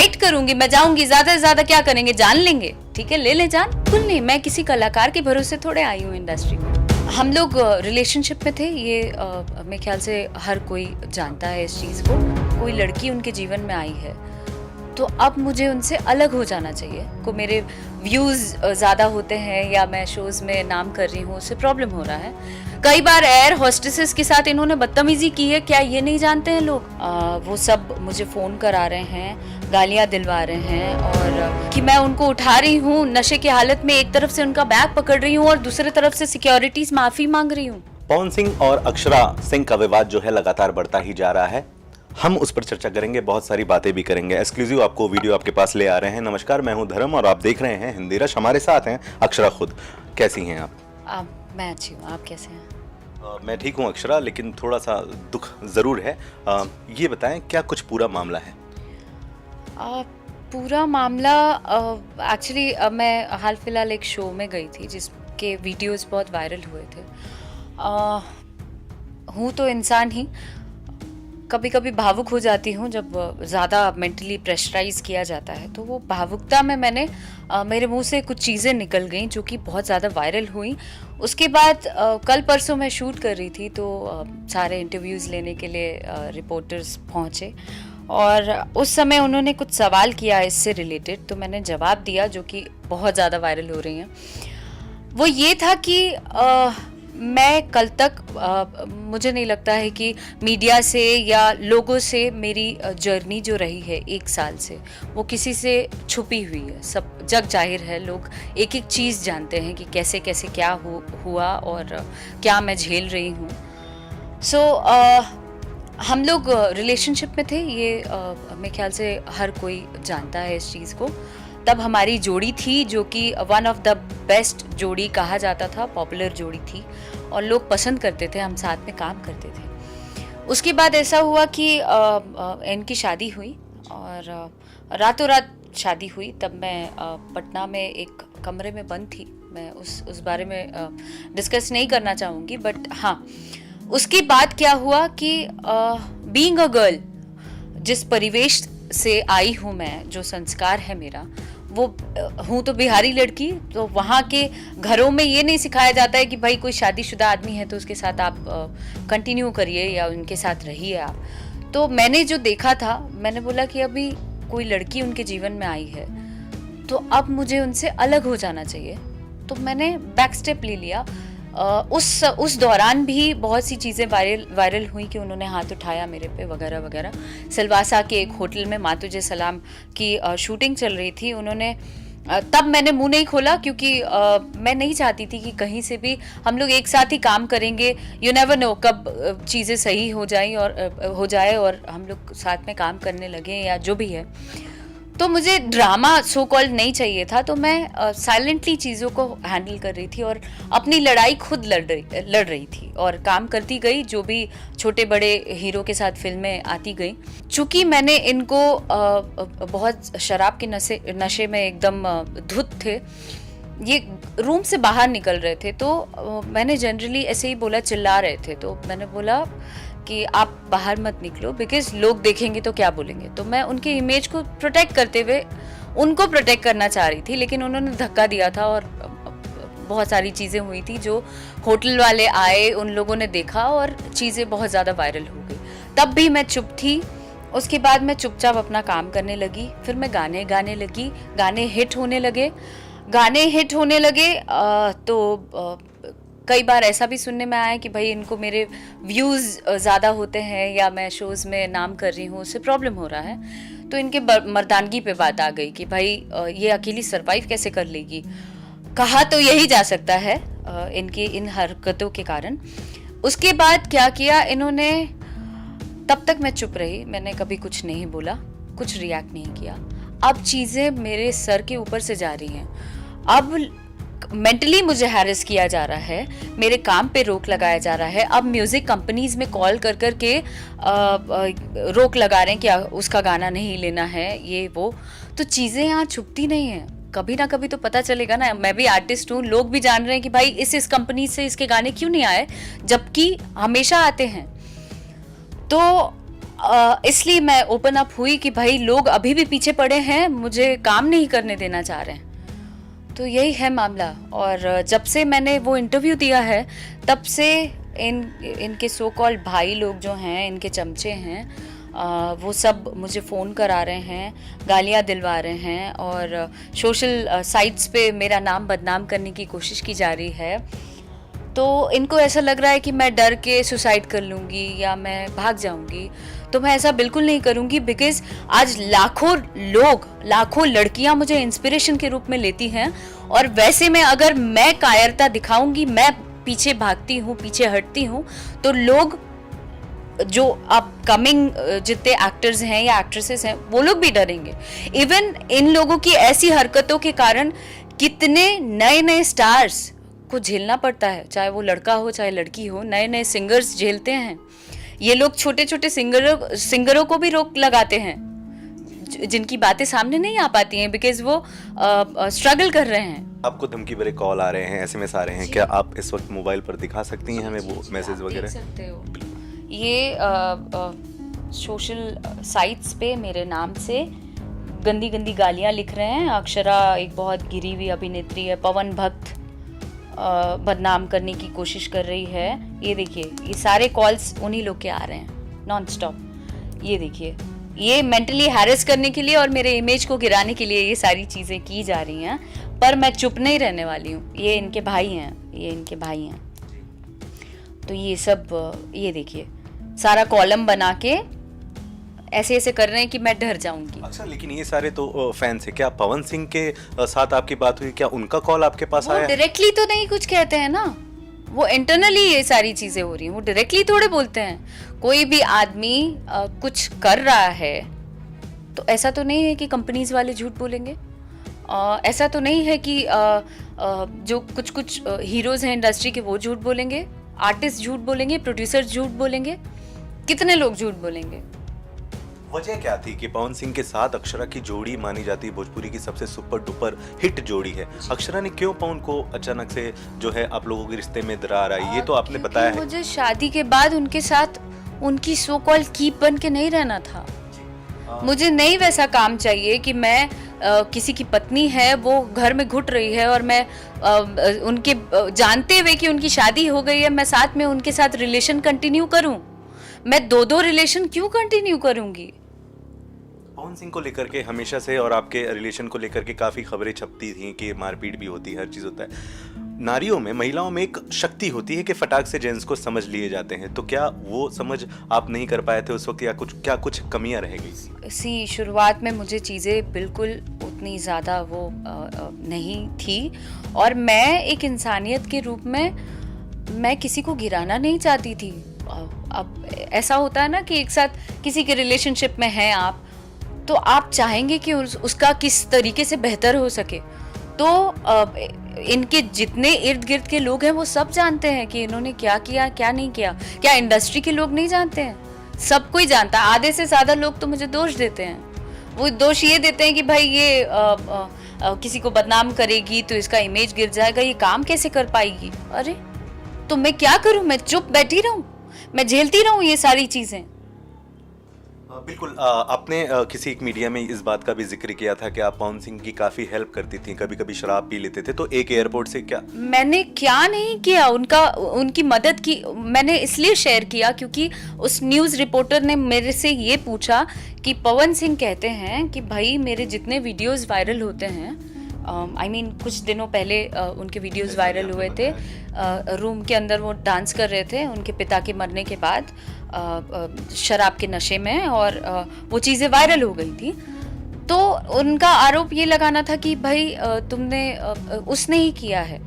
Fight करूंगी, मैं जाऊंगी, ज्यादा से ज्यादा क्या करेंगे, जान लेंगे, ठीक है ले ले जान, बिल्कुल नहीं। मैं किसी कलाकार के भरोसे थोड़े आई हूँ इंडस्ट्री में। हम लोग रिलेशनशिप में थे, ये मेरे ख्याल से हर कोई जानता है इस चीज़ को। कोई लड़की उनके जीवन में आई है तो अब मुझे उनसे अलग हो जाना चाहिए। को मेरे व्यूज़ ज़्यादा होते हैं या मैं शोज़ में नाम कर रही हूँ, उससे प्रॉब्लम हो रहा है। कई बार एयर होस्टेसेस के साथ इन्होंने बदतमीजी की है, क्या ये नहीं जानते हैं लोग? वो सब मुझे फ़ोन करा रहे हैं, गालियाँ दिलवा रहे हैं, और कि मैं उनको उठा रही हूँ नशे की हालत में, एक तरफ से उनका बैग पकड़ रही हूँ और दूसरी तरफ से सिक्योरिटीज़ माफ़ी मांग रही हूँ। पवन सिंह और अक्षरा सिंह का विवाद जो है लगातार बढ़ता ही जा रहा है। हम उस पर चर्चा करेंगे, बहुत सारी बातें भी करेंगे। एक्सक्लूसिव आपको वीडियो आपके पास ले आ रहे हैं। नमस्कार, मैं हूं धर्म और आप देख रहे हैं हिंदी रश। हमारे साथ हैं अक्षरा खुद। कैसी हैं आप? मैं अच्छी हूँ, आप कैसे हैं? मैं ठीक हूं अक्षरा, लेकिन थोड़ा सा दुख ज़रूर है। ये बताएं क्या कुछ पूरा मामला है? पूरा मामला एक्चुअली मैं हाल फिलहाल एक शो में गई थी जिसके वीडियोस बहुत वायरल हुए थे। हूँ तो इंसान ही, कभी कभी भावुक हो जाती हूँ जब ज़्यादा मेंटली प्रेशराइज किया जाता है। तो वो भावुकता में मैंने मेरे मुंह से कुछ चीज़ें निकल गईं जो कि बहुत ज़्यादा वायरल हुई। उसके बाद कल परसों मैं शूट कर रही थी तो सारे इंटरव्यूज़ लेने के लिए रिपोर्टर्स पहुँचे और उस समय उन्होंने कुछ सवाल किया इससे रिलेटेड, तो मैंने जवाब दिया जो कि बहुत ज़्यादा वायरल हो रही हैं। वो ये था कि मैं कल तक मुझे नहीं लगता है कि मीडिया से या लोगों से मेरी जर्नी जो रही है 1 साल से वो किसी से छुपी हुई है। सब जग जाहिर है, लोग एक एक चीज़ जानते हैं कि कैसे कैसे क्या हुआ और क्या मैं झेल रही हूँ। हम लोग रिलेशनशिप में थे, ये मेरे ख्याल से हर कोई जानता है इस चीज़ को। तब हमारी जोड़ी थी जो कि वन ऑफ द बेस्ट जोड़ी कहा जाता था, पॉपुलर जोड़ी थी और लोग पसंद करते थे, हम साथ में काम करते थे। उसके बाद ऐसा हुआ कि इनकी शादी हुई और रातों रात शादी हुई। तब मैं पटना में एक कमरे में बंद थी। मैं उस बारे में डिस्कस नहीं करना चाहूँगी, बट हाँ, उसके बाद क्या हुआ कि बीइंग अ गर्ल, जिस परिवेश से आई हूँ मैं, जो संस्कार है मेरा, वो हूँ तो बिहारी लड़की, तो वहाँ के घरों में ये नहीं सिखाया जाता है कि भाई कोई शादीशुदा आदमी है तो उसके साथ आप कंटिन्यू करिए या उनके साथ रहिए आप। तो मैंने जो देखा था, मैंने बोला कि अभी कोई लड़की उनके जीवन में आई है तो अब मुझे उनसे अलग हो जाना चाहिए। तो मैंने बैक स्टेप ले लिया। उस दौरान भी बहुत सी चीज़ें वायरल हुई कि उन्होंने हाथ उठाया मेरे पे वगैरह वगैरह। सिलवासा के एक होटल में माँ तुझे सलाम की शूटिंग चल रही थी। उन्होंने तब मैंने मुंह नहीं खोला क्योंकि मैं नहीं चाहती थी कि कहीं से भी हम लोग एक साथ ही काम करेंगे, यू नेवर नो कब चीज़ें सही हो जाए और हम लोग साथ में काम करने लगे या जो भी है। तो मुझे ड्रामा सो कॉल्ड नहीं चाहिए था, तो मैं साइलेंटली चीज़ों को हैंडल कर रही थी और अपनी लड़ाई खुद लड़ रही थी और काम करती गई। जो भी छोटे बड़े हीरो के साथ फिल्में आती गई, चूँकि मैंने इनको बहुत शराब के नशे में एकदम धुत थे, ये रूम से बाहर निकल रहे थे, तो मैंने जनरली ऐसे ही बोला, चिल्ला रहे थे तो मैंने बोला कि आप बाहर मत निकलो बिकॉज लोग देखेंगे तो क्या बोलेंगे। तो मैं उनके इमेज को प्रोटेक्ट करते हुए उनको प्रोटेक्ट करना चाह रही थी, लेकिन उन्होंने धक्का दिया था और बहुत सारी चीज़ें हुई थी। जो होटल वाले आए, उन लोगों ने देखा और चीज़ें बहुत ज़्यादा वायरल हो गई। तब भी मैं चुप थी। उसके बाद मैं चुपचाप अपना काम करने लगी। फिर मैं गाने गाने लगी, गाने हिट होने लगे। तो कई बार ऐसा भी सुनने में आया कि भाई इनको मेरे व्यूज़ ज़्यादा होते हैं या मैं शोज़ में नाम कर रही हूँ, उससे प्रॉब्लम हो रहा है। तो इनके मर्दानगी पे बात आ गई कि भाई ये अकेली सरवाइव कैसे कर लेगी। कहा तो यही जा सकता है इनकी इन हरकतों के कारण। उसके बाद क्या किया इन्होंने, तब तक मैं चुप रही, मैंने कभी कुछ नहीं बोला, कुछ रिएक्ट नहीं किया। अब चीज़ें मेरे सर के ऊपर से जा रही हैं। अब मेंटली मुझे हैरेस किया जा रहा है, मेरे काम पे रोक लगाया जा रहा है। अब म्यूज़िक कंपनीज में कॉल कर के रोक लगा रहे हैं कि उसका गाना नहीं लेना है, ये वो। तो चीज़ें यहाँ छुपती नहीं हैं, कभी ना कभी तो पता चलेगा ना। मैं भी आर्टिस्ट हूँ, लोग भी जान रहे हैं कि भाई इस कंपनी से इसके गाने क्यों नहीं आए, जबकि हमेशा आते हैं। तो इसलिए मैं ओपन अप हुई कि भाई लोग अभी भी पीछे पड़े हैं, मुझे काम नहीं करने देना चाह रहे हैं। तो यही है मामला। और जब से मैंने वो इंटरव्यू दिया है तब से इनके सो कॉल्ड भाई लोग जो हैं, इनके चमचे हैं, वो सब मुझे फ़ोन करा रहे हैं, गालियाँ दिलवा रहे हैं और सोशल साइट्स पे मेरा नाम बदनाम करने की कोशिश की जा रही है। तो इनको ऐसा लग रहा है कि मैं डर के सुसाइड कर लूँगी या मैं भाग जाऊँगी। तो मैं ऐसा बिल्कुल नहीं करूँगी, बिकॉज़ आज लाखों लोग, लाखों लड़कियाँ मुझे इंस्पिरेशन के रूप में लेती हैं। और वैसे में अगर मैं कायरता दिखाऊँगी, मैं पीछे भागती हूँ, पीछे हटती हूँ, तो लोग जो अपकमिंग जितने एक्टर्स हैं या एक्ट्रेसेस हैं वो लोग भी डरेंगे। इवन इन लोगों की ऐसी हरकतों के कारण कितने नए नए स्टार्स को झेलना पड़ता है, चाहे वो लड़का हो चाहे लड़की हो। नए नए सिंगर्स झेलते हैं ये लोग, छोटे छोटे सिंगरों को भी रोक लगाते हैं जिनकी बातें सामने नहीं आ पाती हैं, बिकॉज वो स्ट्रगल कर रहे हैं। आपको धमकी भरे कॉल आ रहे हैं, एसएमएस आ रहे हैं, क्या आप इस वक्त मोबाइल पर दिखा सकती हैं हमें वो मैसेज वगैरह? देख सकते हो, ये सोशल साइट्स पे मेरे नाम से गंदी गंदी गालियाँ लिख रहे हैं। अक्षरा एक बहुत गिरी हुई अभिनेत्री है, पवन भक्त बदनाम करने की कोशिश कर रही है। ये देखिए, ये सारे कॉल्स उन्हीं लोग के आ रहे हैं नॉन स्टॉप। ये देखिए, ये मेंटली हैरेस करने के लिए और मेरे इमेज को गिराने के लिए ये सारी चीज़ें की जा रही हैं, पर मैं चुप नहीं रहने वाली हूँ। ये इनके भाई हैं, ये इनके भाई हैं। तो ये सब, ये देखिए, सारा कॉलम बना के ऐसे ऐसे कर रहे हैं कि मैं डर जाऊंगी। अच्छा, लेकिन ये सारे तो फैंस है, क्या पवन सिंह के साथ आपकी बात हुई? क्या उनका कॉल आपके पास आया? डायरेक्टली तो नहीं कुछ कहते हैं ना, वो इंटरनली ये सारी चीजें हो रही हैं, वो डायरेक्टली थोड़े बोलते हैं। कोई भी आदमी कुछ कर रहा है तो ऐसा तो नहीं है कि कंपनीज वाले झूठ बोलेंगे। ऐसा तो नहीं है कि जो कुछ कुछ हीरोज हैं इंडस्ट्री के वो झूठ बोलेंगे, आर्टिस्ट झूठ बोलेंगे, प्रोड्यूसर झूठ बोलेंगे, कितने लोग झूठ बोलेंगे। वजह क्या थी कि पवन सिंह के साथ अक्षरा की जोड़ी मानी जाती है भोजपुरी की सबसे सुपर डुपर हिट जोड़ी है, अक्षरा ने क्यों पवन को अचानक से जो है आप लोगों के रिश्ते में दरार आई, ये तो आपने बताया है। मुझे शादी के बाद उनके साथ उनकी सो कॉल्ड कीप बन के नहीं रहना था। मुझे नहीं वैसा काम चाहिए कि मैं किसी की पत्नी है, वो घर में घुट रही है और मैं उनके जानते हुए कि उनकी शादी हो गई है, मैं साथ में उनके साथ रिलेशन कंटिन्यू करूं। मैं दो रिलेशन क्यों कंटिन्यू करूंगी? पवन सिंह को लेकर के हमेशा से और आपके रिलेशन को लेकर के काफ़ी खबरें छपती थी कि मारपीट भी होती है, हर चीज़ होता है। नारियों में, महिलाओं में एक शक्ति होती है कि फटाक से जेंट्स को समझ लिए जाते हैं, तो क्या वो समझ आप नहीं कर पाए थे उस वक्त, या कुछ कमियां रह गई? शुरुआत में मुझे चीज़ें बिल्कुल उतनी ज़्यादा वो नहीं थी, और मैं एक इंसानियत के रूप में मैं किसी को गिराना नहीं चाहती थी। अब ऐसा होता है ना कि एक साथ किसी के रिलेशनशिप में हैं आप, तो आप चाहेंगे कि उसका किस तरीके से बेहतर हो सके। तो इनके जितने इर्द गिर्द के लोग हैं वो सब जानते हैं कि इन्होंने क्या किया क्या नहीं किया। क्या इंडस्ट्री के लोग नहीं जानते हैं? सब कोई जानता है। आधे से ज़्यादा लोग तो मुझे दोष देते हैं। वो दोष ये देते हैं कि भाई ये किसी को बदनाम करेगी तो इसका इमेज गिर जाएगा, ये काम कैसे कर पाएगी। अरे तो मैं क्या करूं? मैं चुप बैठी रहूं? मैं झेलती रहूं ये सारी चीज़ें? बिल्कुल। आपने किसी एक मीडिया में इस बात का भी जिक्र किया था कि आप पवन सिंह की काफ़ी हेल्प करती थी, कभी कभी शराब पी लेते थे, तो एक एयरपोर्ट से क्या मैंने क्या नहीं किया, उनकी मदद की। मैंने इसलिए शेयर किया क्योंकि उस न्यूज़ रिपोर्टर ने मेरे से ये पूछा कि पवन सिंह कहते हैं कि भाई मेरे जितने वीडियोस वायरल होते हैं, कुछ दिनों पहले उनके वीडियोस वायरल हुए थे। रूम के अंदर वो डांस कर रहे थे उनके पिता के मरने के बाद शराब के नशे में, और वो चीज़ें वायरल हो गई थी। तो उनका आरोप ये लगाना था कि भाई तुमने उसने ही किया है।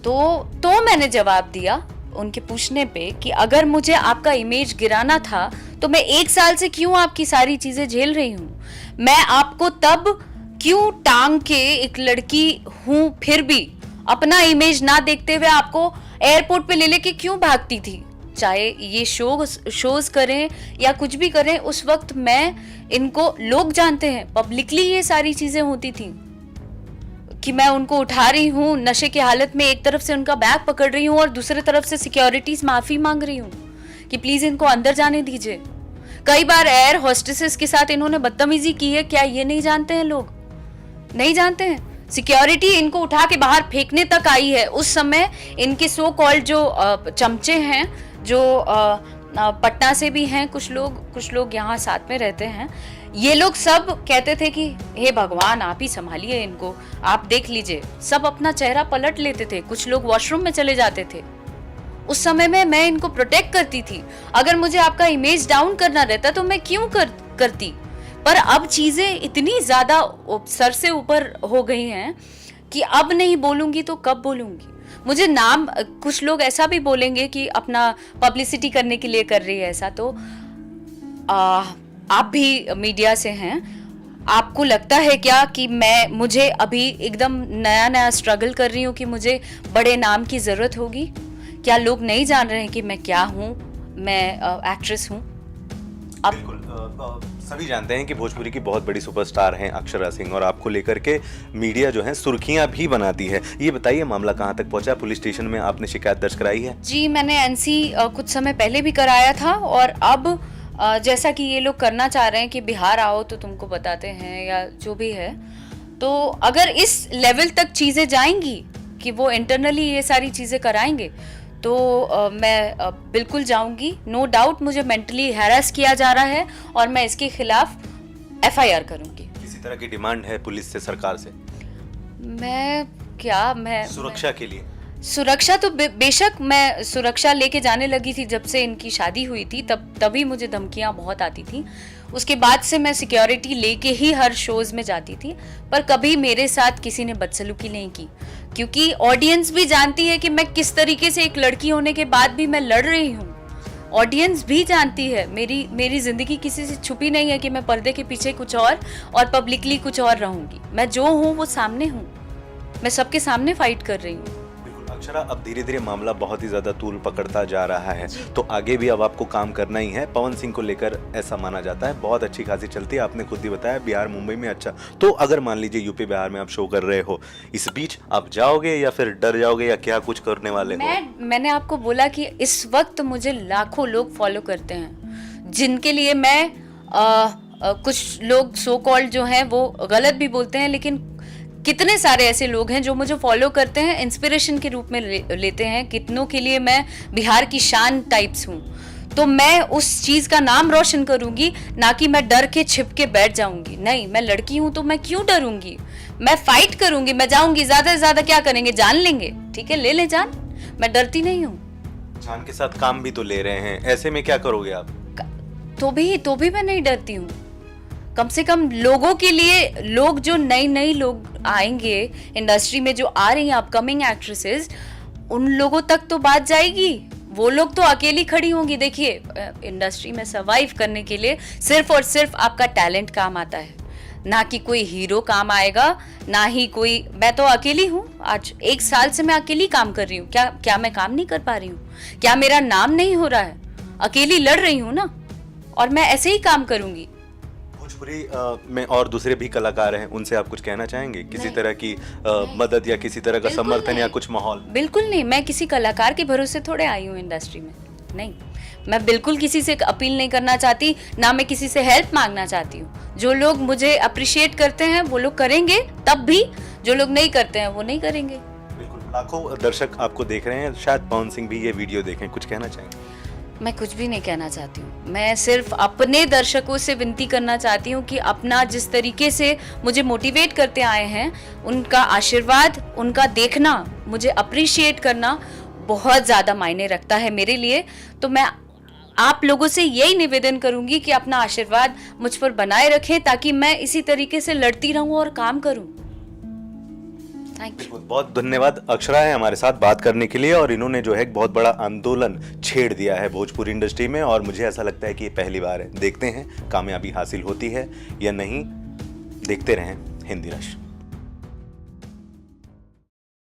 तो मैंने जवाब दिया उनके पूछने पे कि अगर मुझे आपका इमेज गिराना था तो मैं 1 साल से क्यों आपकी सारी चीज़ें झेल रही हूँ? मैं आपको तब क्यों टांग के एक लड़की हूं फिर भी अपना इमेज ना देखते हुए आपको एयरपोर्ट पे ले लेके क्यों भागती थी? चाहे ये शोज करें या कुछ भी करें, उस वक्त मैं, इनको लोग जानते हैं, पब्लिकली ये सारी चीजें होती थी कि मैं उनको उठा रही हूँ नशे की हालत में, एक तरफ से उनका बैग पकड़ रही हूँ और दूसरी तरफ से सिक्योरिटीज माफी मांग रही हूँ कि प्लीज इनको अंदर जाने दीजिए। कई बार एयर होस्टेसेस के साथ इन्होंने बदतमीजी की है, क्या ये नहीं जानते हैं लोग? नहीं जानते हैं? सिक्योरिटी इनको उठा के बाहर फेंकने तक आई है। उस समय इनके सो कॉल्ड जो चमचे हैं, जो पटना से भी हैं कुछ लोग यहाँ साथ में रहते हैं, ये लोग सब कहते थे कि हे भगवान आप ही संभालिए इनको, आप देख लीजिए। सब अपना चेहरा पलट लेते थे, कुछ लोग वॉशरूम में चले जाते थे। उस समय में मैं इनको प्रोटेक्ट करती थी। अगर मुझे आपका इमेज डाउन करना रहता तो मैं क्यों करती। पर अब चीजें इतनी ज्यादा सर से ऊपर हो गई हैं कि अब नहीं बोलूंगी तो कब बोलूंगी। मुझे नाम, कुछ लोग ऐसा भी बोलेंगे कि अपना पब्लिसिटी करने के लिए कर रही है ऐसा। तो आप भी मीडिया से हैं, आपको लगता है क्या कि मुझे अभी एकदम नया स्ट्रगल कर रही हूँ कि मुझे बड़े नाम की जरूरत होगी? क्या लोग नहीं जान रहे हैं कि मैं क्या हूँ? मैं एक्ट्रेस हूँ। बिल्कुल, सभी जानते हैं कि भोजपुरी की बहुत बड़ी सुपरस्टार हैं अक्षरा सिंह, और आपको लेकर के मीडिया जो है सुर्खियां भी बनाती है। ये बताइए मामला कहां तक पहुंचा? पुलिस स्टेशन में आपने शिकायत दर्ज कराई है? जी, मैंने एनसी कुछ समय पहले भी कराया था, और अब जैसा कि ये लोग करना चाह रहे हैं कि बिहार आओ तो तुमको बताते हैं या जो भी है, तो अगर इस लेवल तक चीज़ें जाएंगी कि वो इंटरनली ये सारी चीज़ें कराएंगे तो मैं बिल्कुल जाऊंगी। नो डाउट मुझे मेंटली हैरेस किया जा रहा है और मैं इसके खिलाफ एफआईआर करूंगी। किसी तरह की डिमांड है पुलिस से, सरकार से? मैं सुरक्षा के लिए? सुरक्षा तो बेशक मैं सुरक्षा लेके जाने लगी थी जब से इनकी शादी हुई थी, तभी मुझे धमकियां बहुत आती थी। उसके बाद से मैं सिक्योरिटी लेके ही हर शोज में जाती थी, पर कभी मेरे साथ किसी ने बदसलूकी नहीं की, क्योंकि ऑडियंस भी जानती है कि मैं किस तरीके से एक लड़की होने के बाद भी मैं लड़ रही हूँ। ऑडियंस भी जानती है, मेरी जिंदगी किसी से छुपी नहीं है कि मैं पर्दे के पीछे कुछ और पब्लिकली कुछ और रहूंगी। मैं जो हूँ वो सामने हूँ, मैं सबके सामने फाइट कर रही हूँ। अक्षरा, अब धीरे धीरे मामला बहुत ही ज्यादा तूल पकड़ता जा रहा है, तो आगे भी अब आपको काम करना ही है। पवन सिंह को लेकर ऐसा माना जाता है बहुत अच्छी खासी चलती है, आपने खुद ही बताया बिहार मुंबई में। अच्छा, तो अगर मान लीजिए यूपी बिहार में आप शो कर रहे हो, इस बीच आप जाओगे या फिर डर जाओगे, या क्या कुछ करने वाले हो? मैंने आपको बोला कि इस वक्त मुझे लाखों लोग फॉलो करते हैं, जिनके लिए मैं कुछ लोग सो कॉल्ड जो हैं वो गलत भी बोलते हैं, लेकिन कितने सारे ऐसे लोग हैं जो मुझे फॉलो करते हैं, इंस्पिरेशन के रूप में लेते हैं। कितनों के लिए मैं बिहार की शान टाइप्स हूँ। तो मैं उस चीज़ का नाम रोशन करूंगी, ना कि मैं डर के छिप के बैठ जाऊंगी। नहीं, मैं लड़की हूँ तो मैं क्यों डरूंगी? मैं फाइट करूंगी, मैं जाऊंगी। ज्यादा से ज्यादा क्या करेंगे? जान लेंगे, ठीक है, ले ले जान, मैं डरती नहीं हूँ। जान के साथ काम भी तो ले रहे हैं, ऐसे में क्या करोगे आप? तो भी मैं नहीं डरती हूँ। कम से कम लोगों के लिए, लोग जो नई लोग आएंगे इंडस्ट्री में, जो आ रही हैं अपकमिंग एक्ट्रेसेस, उन लोगों तक तो बात जाएगी। वो लोग तो अकेली खड़ी होंगी। देखिए, इंडस्ट्री में सर्वाइव करने के लिए सिर्फ और सिर्फ आपका टैलेंट काम आता है, ना कि कोई हीरो काम आएगा, ना ही कोई। मैं तो अकेली हूँ, आज 1 साल से मैं अकेली काम कर रही हूँ। क्या मैं काम नहीं कर पा रही हूँ? क्या मेरा नाम नहीं हो रहा है? अकेली लड़ रही हूँ ना, और मैं ऐसे ही काम करूंगी। भोजपुरी में और दूसरे भी कलाकार हैं, उनसे आप कुछ कहना चाहेंगे? किसी तरह की मदद या किसी तरह का समर्थन या कुछ माहौल? बिल्कुल नहीं, मैं किसी कलाकार के भरोसे थोड़े आई हूँ इंडस्ट्री में। नहीं, मैं बिल्कुल किसी से अपील नहीं करना चाहती, ना मैं किसी से हेल्प मांगना चाहती हूँ। जो लोग मुझे अप्रिशिएट करते हैं वो लोग करेंगे, तब भी जो लोग नहीं करते हैं वो नहीं करेंगे। बिल्कुल, लाखों दर्शक आपको देख रहे हैं, शायद पवन सिंह भी ये वीडियो देखें, कुछ कहना चाहेंगे? मैं कुछ भी नहीं कहना चाहती हूँ। मैं सिर्फ अपने दर्शकों से विनती करना चाहती हूँ कि अपना जिस तरीके से मुझे मोटिवेट करते आए हैं, उनका आशीर्वाद, उनका देखना, मुझे अप्रिशिएट करना बहुत ज़्यादा मायने रखता है मेरे लिए। तो मैं आप लोगों से यही निवेदन करूँगी कि अपना आशीर्वाद मुझ पर बनाए रखें, ताकि मैं इसी तरीके से लड़ती रहूँ और काम करूँ। बहुत धन्यवाद। अक्षरा है हमारे साथ बात करने के लिए, और इन्होंने जो है एक बहुत बड़ा आंदोलन छेड़ दिया है भोजपुरी इंडस्ट्री में, और मुझे ऐसा लगता है कि ये पहली बार है। देखते हैं कामयाबी हासिल होती है या नहीं। देखते रहें हिंदी रश।